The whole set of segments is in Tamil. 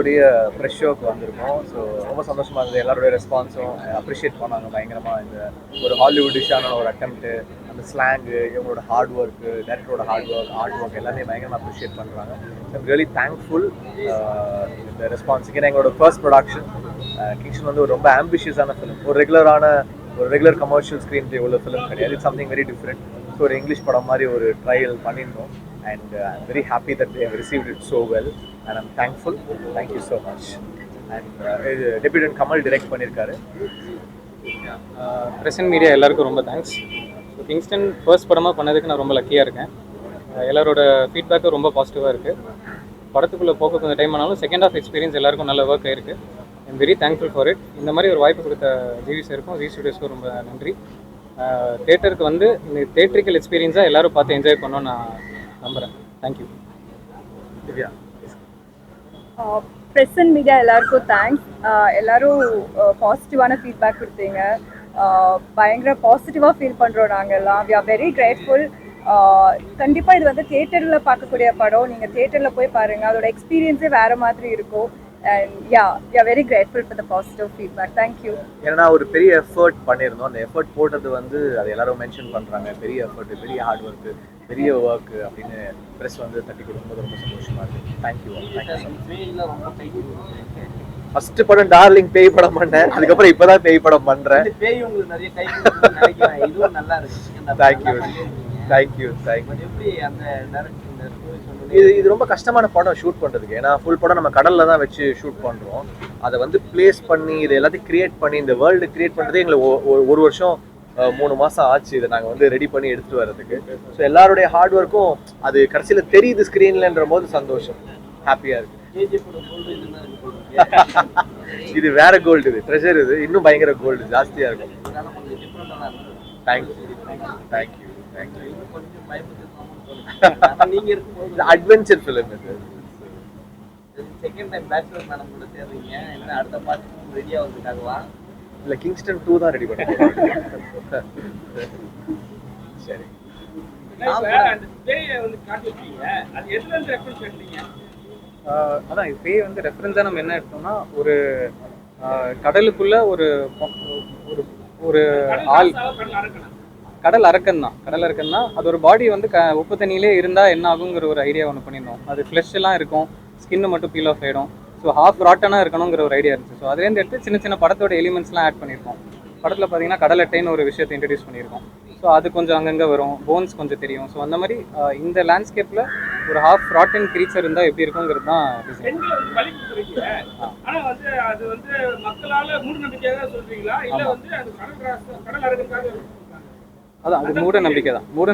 உடைய ஃப்ரெஷ் ஷோக்கு வந்திருக்கோம். ஸோ ரொம்ப சந்தோஷமாக இருந்தது. எல்லாருடைய ரெஸ்பான்ஸும் அப்ரிஷியேட் பண்ணாங்க பயங்கரமாக. இந்த ஒரு ஹாலிவுட் டிஷ்ஷான ஒரு அட்டெம்ப்ட்டு, அந்த ஸ்லாங்கு, இவங்களோட ஹார்ட் ஒர்க்கு, டேரக்டரோட ஹார்ட் ஒர்க் எல்லாமே பயங்கரமாக அப்ரிஷியேட் பண்ணுறாங்க. ஐம் ரியலி தேங்க்ஃபுல் இந்த ரெஸ்பான்ஸுக்கு. ஏன்னா எங்களோட ஃபர்ஸ்ட் ப்ரொடக்ஷன் கிங்ஸ்டன் வந்து ஒரு ரொம்ப ஆம்பிஷியஸான ஃபிலிம். ஒரு ரெகுலர் கமர்ஷியல் ஸ்க்ரீன் பிளே உள்ள ஃபிலிம் கிடையாது. It's something very different. So ஒரு இங்கிலீஷ் படம் மாதிரி ஒரு ட்ரையல் பண்ணியிருந்தோம். And I'm very happy that they have received it so well, and I'm thankful. Thank you so much. And Deputant Kamal direct பண்ணியிருக்காரு. பிரசன்ட் மீடியா எல்லாருக்கும் ரொம்ப தேங்க்ஸ். ஸோ கிங்ஸ்டன் ஃபர்ஸ்ட் படமாக பண்ணதுக்கு நான் ரொம்ப லக்கியாக இருக்கேன். எல்லாரோட ஃபீட்பேக்கும் ரொம்ப பாசிட்டிவாக இருக்குது. படத்துக்குள்ளே போக கொஞ்சம் டைம் ஆனாலும் செகண்ட் ஆஃப் எக்ஸ்பீரியன்ஸ் எல்லாருக்கும் நல்ல ஒர்க் ஆயிருக்கு. I'm very thankful for it. இந்த மாதிரி ஒரு வாய்ப்பு கொடுத்த ஜிவி சாருக்கும் ஜி ஸ்டுடியோஸ்க்கும் ரொம்ப நன்றி. தேட்டருக்கு வந்து இந்த தேட்ரிக்கல் எக்ஸ்பீரியன்ஸாக எல்லோரும் பார்த்து என்ஜாய் பண்ணோன்னு நான் நம்புகிறேன். Thank you. Divya. Press and media எல்லாருக்கும் தேங்க்ஸ். எல்லோரும் பாசிட்டிவான ஃபீட்பேக் கொடுத்தீங்க. பயங்கர பாசிட்டிவாக ஃபீல் பண்ணுறோம் நாங்கள் எல்லாம். We are very grateful. கண்டிப்பாக இது வந்து தியேட்டரில் பார்க்கக்கூடிய படம். நீங்கள் தியேட்டரில் போய் பாருங்கள், அதோட எக்ஸ்பீரியன்ஸே வேறு மாதிரி இருக்கும். And yeah, we are very grateful for the positive feedback. Thank you. ஏன்னா ஒரு பெரிய எஃபர்ட் பண்ணியிருந்தோம். அந்த எஃபர்ட் போட்டது வந்து அது எல்லாரும் மென்ஷன் பண்ணுறாங்க. பெரிய எஃபர்ட், பெரிய ஹார்ட் ஒர்க்கு, பெரிய ஒர்க் அப்படின்னு ப்ரெஸ் வந்து தட்டி கொடுக்கும்போது ரொம்ப சந்தோஷமாக இருக்குது. தேங்க்யூ. ஃபர்ஸ்ட் படம் டார்லிங் பேய் படம் பண்ணேன். அதுக்கப்புறம் இப்போதான் பேய் படம் பண்ணுறேன். தேங்க்யூ. இது ரொம்ப கஷ்டமான படம் ஷூட் பண்ணுறதுக்கு. ஏன்னா ஃபுல் படம் நம்ம கடலில் தான் வச்சு ஷூட் பண்ணுறோம். அதை வந்து பிளேஸ் பண்ணி இது எல்லாத்தையும் கிரியேட் பண்ணி இந்த வேர்ல்டு கிரியேட் பண்ணுறதே எங்களுக்கு ஒரு வருஷம் 3 மாதம் ஆச்சு. இதை நாங்கள் வந்து ரெடி பண்ணி எடுத்துகிட்டு வர்றதுக்கு. ஸோ எல்லாருடைய ஹார்ட் ஒர்க்கும் அது கடைசியில் தெரியுது ஸ்க்ரீன்லன்ற போது சந்தோஷம், ஹாப்பியாக இருக்குது. இது வேற கோல்டு, இது ட்ரெஷர், இது இன்னும் பயங்கர கோல்டு ஜாஸ்தியாக இருக்கும். தேங்க்யூ. அட்வென்ச்சர் ஃபிலிம் இது. செகண்ட் டைம் பேச்சுலர் மேடம் கூட சேர்றீங்க. என்ன அடுத்த பார்ட் ரெடியா வந்துட்டாங்களா? இல்ல கிங்ஸ்டன் 2 தான் ரெடி பண்ணுறோம். சரி. அந்த பேயை வந்து காட்டி வச்சீங்க. அது எதுல இருந்து ரெஃபரன்ஸ் எடுத்தீங்க? அதான் பேய் வந்து ரெஃபரன்ஸாக நம்ம என்ன எடுத்தோம்னா, ஒரு கடலுக்குள்ள ஒரு ஒரு ஆள் கடல் அரக்கன் தான். அது ஒரு பாடி வந்து உப்பு தண்ணியிலே இருந்தால் என்ன ஆகுங்கிற ஒரு ஐடியா ஒன்று பண்ணியிருந்தோம். அது ஃப்ளஷ் எல்லாம் இருக்கும், ஸ்கின்னு மட்டும் பீல் ஆஃப் ஆகிடும். ஸோ ஹாஃப் ராட்டனாக இருக்கணுங்கிற ஒரு ஐடியா இருந்துச்சு. ஸோ அதுலேருந்து எடுத்து சின்ன சின்ன படத்தோட எலிமெண்ட்ஸ்லாம் ஆட் பண்ணியிருக்கோம். படத்தில் பார்த்தீங்கன்னா கடல் அட்டைன்னு ஒரு விஷயத்தை இன்ட்ரடியூஸ் பண்ணியிருக்கோம். ஸோ அது கொஞ்சம் அங்கங்கே வரும், போன்ஸ் கொஞ்சம் தெரியும். ஸோ அந்த மாதிரி இந்த லேண்ட்ஸ்கேப்பில் ஒரு ஹாஃப் ராட்டன் கிரீச்சர் இருந்தால் எப்படி இருக்குங்கிறது தான் டிசைன். ஆனால் வந்து அது வந்து மக்களால் மூட நம்பிக்கையாக சொல்றீங்களா, இல்லை வந்து அது கடல் அரக்கனுக்காக? அதான் அது மூட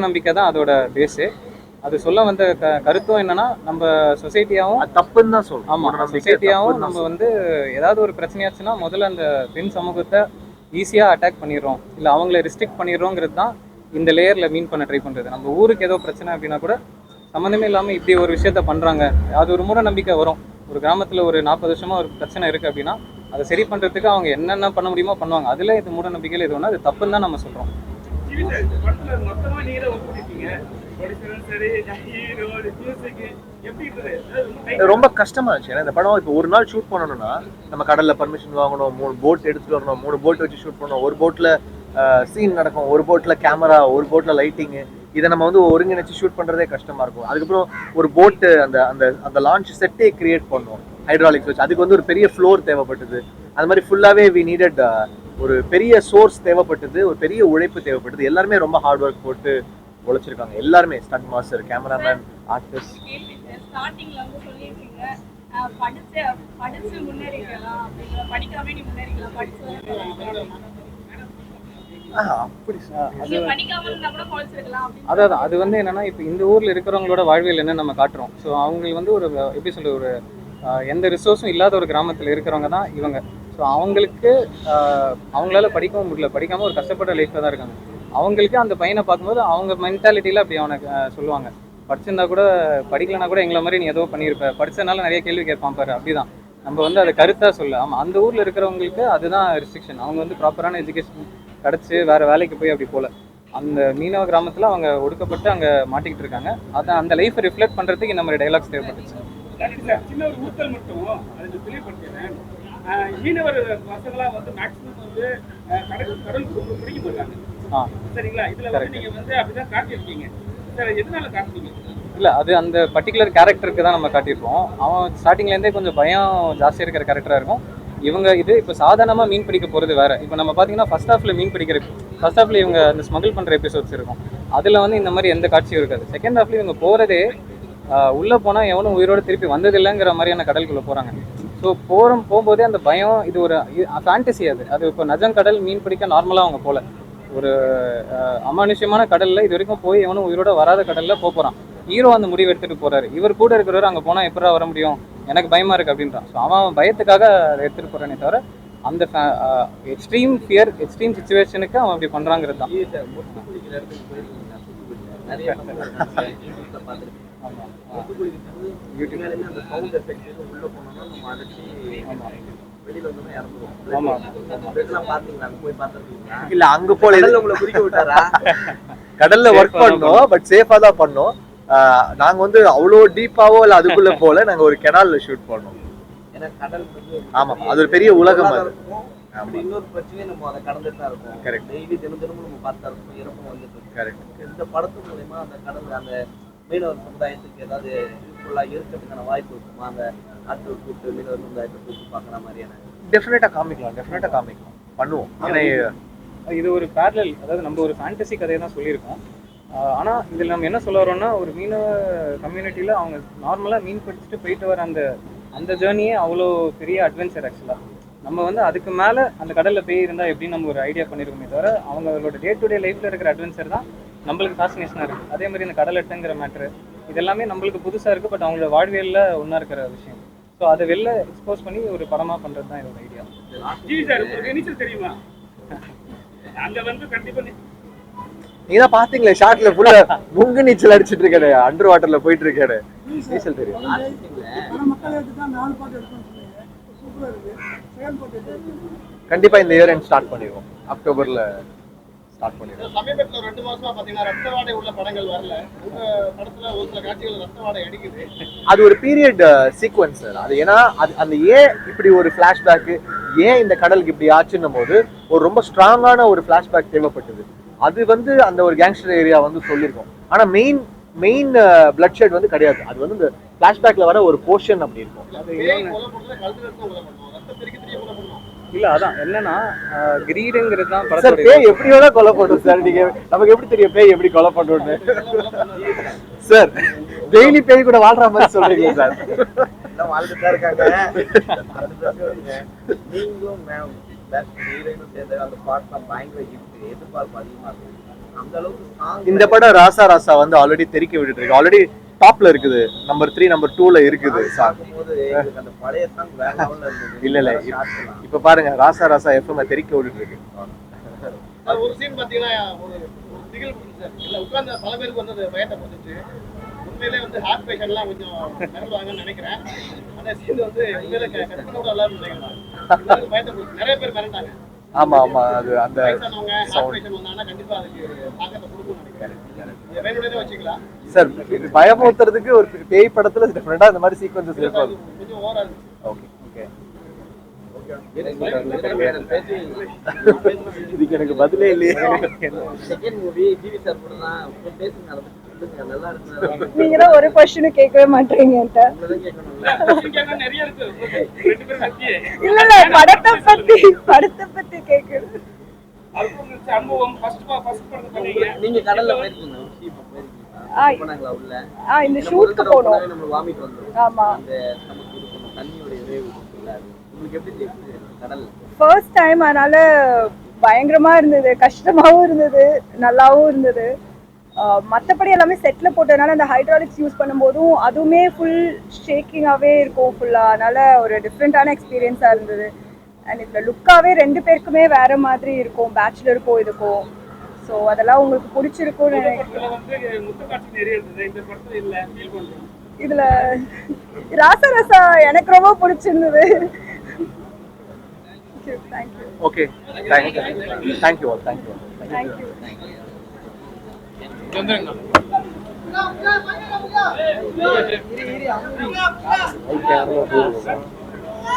நம்பிக்கை தான் அதோட பேஸு. அது சொல்ல வந்த கருத்தும் என்னன்னா, நம்ம சொசைட்டியாகவும் தப்புன்னு தான் சொல்றோம். ஆமாம், சொசைட்டியாகவும் நம்ம வந்து ஏதாவது ஒரு பிரச்சனையாச்சுன்னா முதல்ல அந்த பெண் சமூகத்தை ஈஸியாக அட்டாக் பண்ணிடுறோம், இல்லை அவங்கள ரெஸ்ட்ரிக்ட் பண்ணிடுறோங்கிறது தான் இந்த லேயரில் மீன் பண்ண ட்ரை பண்ணுறது. நம்ம ஊருக்கு ஏதோ பிரச்சனை அப்படின்னா கூட சம்மந்தமே இல்லாமல் இப்படி ஒரு விஷயத்த பண்ணுறாங்க, அது ஒரு மூட நம்பிக்கை வரும். ஒரு கிராமத்தில் ஒரு 40 வருஷமாக ஒரு பிரச்சனை இருக்குது அப்படின்னா அதை சரி பண்ணுறதுக்கு அவங்க என்னென்ன பண்ண முடியுமோ பண்ணுவாங்க. அதில் இது மூட நம்பிக்கையில் இது ஒன்று, அது தப்புன்னு தான் நம்ம சொல்கிறோம். ரொம்ப கஷ்டமா இருந்துச்சு. ஏன்னா இந்த படம் இப்போ ஒரு நாள் ஷூட் பண்ணணும்னா நம்ம கடல்ல பர்மிஷன் வாங்கணும், 3 போட் எடுத்துட்டு வரணும், 3 போட் வச்சு ஷூட் பண்ணணும். ஒரு போட்ல சீன் நடக்கும், ஒரு போட்ல கேமரா, ஒரு போட்ல லைட்டிங்கு. இதை நம்ம வந்து ஒருங்கிணைச்சு ஷூட் பண்றதே கஷ்டமா இருக்கும். அதுக்கப்புறம் ஒரு போட்டு அந்த அந்த அந்த லான்ச் செட்டே கிரியேட் பண்ணுவோம் ஹைட்ராலிக்ஸ் வச்சு. அதுக்கு வந்து ஒரு பெரிய ஃப்ளோர் தேவைப்பட்டது. அது மாதிரி ஃபுல்லாவே வி நீடட் ஒரு பெரிய சோர்ஸ் தேவைப்பட்டது, ஒரு பெரிய உழைப்பு தேவைப்பட்டது. எல்லாருமே ரொம்ப ஹார்ட் ஒர்க் போட்டு உழைச்சிருக்காங்க. எல்லாருமே ஸ்டண்ட் மாஸ்டர், கேமராமேன், ஆர்டிஸ்ட். ஸ்டார்டிங்ல வந்து சொல்லிருக்கீங்க படிச்சு முன்னேறிக்கலாம், படிக்காம நீ முன்னேறிக்கலாம், படிச்சு அதான் அது வந்து என்னன்னா, இப்போ இந்த ஊர்ல இருக்கிறவங்களோட வாழ்வியல் என்ன நம்ம காட்டுறோம். ஸோ அவங்களுக்கு வந்து ஒரு எப்படி சொல்ற ஒரு எந்த ரிசோர்ஸும் இல்லாத ஒரு கிராமத்தில் இருக்கிறவங்க தான் இவங்க. ஸோ அவங்களுக்கு அவங்களால படிக்கவும் முடியல, படிக்காமல் ஒரு கஷ்டப்பட்ட லைஃப்பில் தான் இருக்காங்க. அவங்களுக்கு அந்த பையனை பார்க்கும்போது அவங்க மென்டாலிட்டியில் அப்படி அவனுக்கு சொல்லுவாங்க, படிச்சிருந்தா கூட படிக்கலனா கூட எங்களை மாதிரி நீ ஏதோ பண்ணியிருப்ப, படித்ததுனால நிறைய கேள்வி கேட்பான் பாரு. அப்படி தான் நம்ம வந்து அதை கருத்தாக சொல்ல. ஆமாம், அந்த ஊரில் இருக்கிறவங்களுக்கு அதுதான் ரெஸ்ட்ரிக்ஷன். அவங்க வந்து ப்ராப்பரான எஜுகேஷன் கிடச்சி வேறு வேலைக்கு போய் அப்படி போகல. அந்த மீனவ கிராமத்தில் அவங்க ஒடுக்கப்பட்டு அங்கே மாட்டிக்கிட்டு இருக்காங்க. அதை அந்த லைஃப்பை ரிஃப்ளெக்ட் பண்ணுறதுக்கு இந்த மாதிரி டைலாக்ஸ் தேவைப்பட்டுச்சு. நன்றி சார். சின்ன ஒரு ஊத்தல் மட்டும் அதுக்கு தெளிவுபடுத்தினேன். மீனவர் பசங்களாம் வந்து மேக்ஸிமம் வந்து கடலுக்கு பிடிக்க போயிருக்காங்க. சரிங்களா? இதுல வந்து நீங்க வந்து அப்படிதான் காட்டியிருக்கீங்க. சார் எதனால காட்டுனீங்க? இல்லை, அது அந்த பர்டிகுலர் கேரக்டருக்கு தான் நம்ம காட்டியிருக்கோம். அவன் ஸ்டார்டிங்லேருந்தே கொஞ்சம் பயம் ஜாஸ்தியாக இருக்கிற கேரக்டராக இருக்கும். இவங்க இது இப்போ சாதாரணமாக மீன் பிடிக்க போகிறது வேறு. இப்போ நம்ம பார்த்தீங்கன்னா ஃபர்ஸ்ட் ஹாஃபில் மீன் பிடிக்கிற ஃபர்ஸ்ட் ஹாஃபில் இவங்க அந்த ஸ்மகிள் பண்ணுற எபிசோட்ஸ் இருக்கும். அதில் வந்து இந்த மாதிரி எந்த காட்சியும் இருக்காது. செகண்ட் ஹாஃப்ல இவங்க போகிறதே உள்ளே போனால் எவனும் உயிரோடு திருப்பி வந்ததில்லைங்கிற மாதிரியான கடலுக்குள்ளே போகிறாங்க. ஸோ போகும்போதே அந்த பயம், இது ஒரு ஃபேண்டசி. அது இப்போ நஜம் கடல் மீன் பிடிக்க நார்மலாக அவங்க போகல. ஒரு அமானுஷ்யமான கடலில் இது வரைக்கும் போய் எவனும் உயிரோட வராத கடலில் போகிறான். ஹீரோ அந்த முடிவு எடுத்துகிட்டு போகிறாரு. இவர் கூட இருக்கிறவர் அங்கே போனால் எப்படா வர முடியும், எனக்கு பயமாக இருக்குது அப்படின்றான். ஸோ அவன் பயத்துக்காக அதை எடுத்துகிட்டு போகிறானே தவிர அந்த எக்ஸ்ட்ரீம் ஃபியர், எக்ஸ்ட்ரீம் சுச்சுவேஷனுக்கு அவன் அப்படி பண்ணுறாங்கிறது தான். நிறைய பார்த்துருக்கேன். அந்த சவுண்ட் எஃபெக்ட் உள்ள போனோம்னா நம்ம அடிச்சு வெளியில வந்து இறந்துருவோம். பாத்தீங்களா? போய் பார்த்துருக்கீங்களா? இல்ல, அங்க போல உங்களை குறிக்க விட்டாரா? கடல்ல ஒர்க் பண்ணோம், பட் சேஃபா தான் பண்ணோம். நாங்க வந்து அவ்வளோ டீப்பாவோ இல்ல அதுக்குள்ள போல, நாங்க ஒரு கெனால்ல ஷூட் பண்ணோம். ஏன்னா கடல் ஆமா, அது ஒரு பெரிய உலகம். அது அப்படி இன்னொரு பிரச்சனையே நம்ம அதை கடந்துட்டு தான் இருக்கோம். கரெக்ட். டெய்லி தினமும் நம்ம பார்த்தா இருக்கும், இறப்பும் வந்துட்டு. கரெக்ட். இந்த படத்து மூலமா அந்த கடல் அந்த மீனவர் சமுதாயத்துக்கு ஏதாவது யூஸ்ஃபுல்லா இருக்கிறதுக்கான வாய்ப்பு இருக்குமா? அந்த ஆட்கள் கூப்பிட்டு மீனவர் சமுதாயத்தை கூப்பிட்டு பார்க்குற மாதிரியான டெஃபினட்டா காமிக்கலாம், பண்ணுவோம். ஏன்னா இது ஒரு பேரலல், அதாவது நம்ம ஒரு ஃபேண்டசி கதையை தான் சொல்லியிருக்கோம். ஆனால் இதில் நம்ம என்ன சொல்ல வரோம்னா, ஒரு மீனவ கம்யூனிட்டியில் அவங்க நார்மலாக மீன் பிடிச்சிட்டு போயிட்டு வர அந்த ஜேர்னியே அவ்வளோ பெரிய அட்வென்ச்சர். ஆக்சுவலாக நம்ம வந்து அதுக்கு மேலே அந்த கடலில் போய் இருந்தால் எப்படின்னு நம்ம ஒரு ஐடியா பண்ணியிருக்கோமே தவிர, அவங்களோட டே டு டே லைஃப்பில் இருக்கிற அட்வென்ச்சர் தான் நம்மளுக்கு ஃபேசினேஷனாக இருக்குது. அதே மாதிரி இந்த கடல் எட்டுங்கிற மேட்ரு இது எல்லாமே நம்மளுக்கு புதுசாக இருக்குது, பட் அவங்களோட வாழ்வியலில் ஒன்றா இருக்கிற விஷயம். ஸோ அதை வெளில எக்ஸ்போஸ் பண்ணி ஒரு படமாக பண்ணுறது தான் இதோட ஐடியா. ஜி சார், உங்களுக்கு நீச்சல் தெரியுமா? அங்க வந்து கண்டிப்பா நீதான் பாத்தீங்களே ஷார்ட்ல ஃபுல்லா முங்கு நீச்சல் அடிச்சிட்டு இருக்காரு, அண்டர் வாட்டர்ல போயிட்டு இருக்காரு. நீச்சல் தெரியும். கண்டிப்பா இந்த இயர் எண்ட் ஸ்டார்ட் பண்ணிடுவோம். அக்டோபர்ல ஸ்டார்ட் பண்ணிடுவோம். சமீபத்துல 2 மாசமா பாத்தீங்கன்னா ரத்த வாடை உள்ள படங்கள் வரல. உங்க படத்துல ஒரு சில காட்சிகள் ரத்த வாடை அடிக்குது. அது ஒரு பீரியட் சீக்வன்ஸ் சார். அது ஏன்னா அந்த ஏன் இப்படி ஒரு பிளாஷ்பேக், ஏன் இந்த கடலுக்கு இப்படி ஆச்சுன்னும் போது ஒரு ரொம்ப ஸ்ட்ராங்கான ஒரு பிளாஷ்பேக் தேவைப்பட்டது. அது வந்து அந்த ஒரு கேங்ஸ்டர் ஏரியா வந்து சொல்லியிருக்கோம். ஆனா மெயின் பிளட் ஷெட் வந்து கிடையாது. அது வந்து இந்த பிளாஷ்பேக்ல வர ஒரு போர்ஷன் அப்படி இருக்கும். இல்ல, அதான் என்னன்னா கிரீடுங்கிறது தான் சார். பேய் எப்படி வேணா கொலை பண்ணும் சார். நீங்க நமக்கு எப்படி தெரியும் பேய் எப்படி கொலை பண்ணுன்னு? சார் டெய்லி பேய் கூட வாழ்ற மாதிரி சொல்றீங்க சார். எல்லாம் வாழ்ந்துட்டு தான் இருக்காங்க. நீங்களும் சேர்ந்து அந்த பாட்லாம் பயங்கர எதிர்பார்ப்பு அதிகமா இருக்கு. அந்த அளவுக்கு இந்த படம் ராசா ராசா வந்து ஆல்ரெடி தெரிக்க விட்டுட்டு இருக்கு. ஆல்ரெடி டாப்ல இருக்குது, நம்பர் 3 நம்பர் 2ல இருக்குது. அந்த பழைய சாங் வேற லெவல்ல இருந்தது. இல்ல இப்ப பாருங்க, ராசா ராசா எஃப்எம் தெரிக்க விட்டுட்டு இருக்கு. ஒரு சீன் பாத்தீங்கன்னா ஒரு திகில் சார். இல்ல உட்கார்ந்த பல பேருக்கு வந்து பயத்தை போட்டுச்சு. உண்மையிலே வந்து ஹார்ட் பேஷண்ட்லாம் கொஞ்சம் மிரளுவாங்கன்னு நினைக்கிறேன். அந்த சீன் வந்து உண்மையிலே கற்பனை கூட எல்லாரும் நினைக்கிறாங்க. பயத்தை போட்டு நிறைய பேர் மிரண்டாங்க. ஆமா அது அந்த சார் பயமுறுத்துறதுக்கு ஒரு பேய் படத்துல டிஃபரெண்டா இந்த மாதிரி சீக்வென்சஸ் இருக்கும். இதுக்கு எனக்கு பதிலே இல்லையே. நீங்க தான் ஒரு क्वेश्चन கேட்கவே மாட்டீங்க என்கிட்ட. இல்ல படத்தை பத்தி கேக்குறது. நீங்க கடல்ல போயிருக்கீங்களா? இந்த ஷூட்க்கு போனோம். ஆமா, ஃபர்ஸ்ட் டைம். அதனால பயங்கரமா இருந்தது, கஷ்டமாவும் இருந்தது, நல்லாவும் இருந்தது. மற்றபடி எல்லாமே செட்டில் போட்டதுனால அந்த ஹைட்ராலிக்ஸ் யூஸ் பண்ணும்போதும் அதுவுமே ஃபுல் ஷேக்கிங்காகவே இருக்கும் ஃபுல்லாக. அதனால ஒரு டிஃப்ரெண்ட்டான எக்ஸ்பீரியன்ஸாக இருந்தது. அண்ட் இதில் லுக்காகவே 2 பேருக்குமே வேறு மாதிரி இருக்கும், பேச்சுலருக்கும் இதுக்கும். ஸோ அதெல்லாம் உங்களுக்கு பிடிச்சிருக்கும்னு நினைக்கிறேன். இதில் ராசா ராசா எனக்கு ரொம்ப பிடிச்சிருந்தது. Thank you. Okay, thank you all. Thank you. Camera போடுவோம்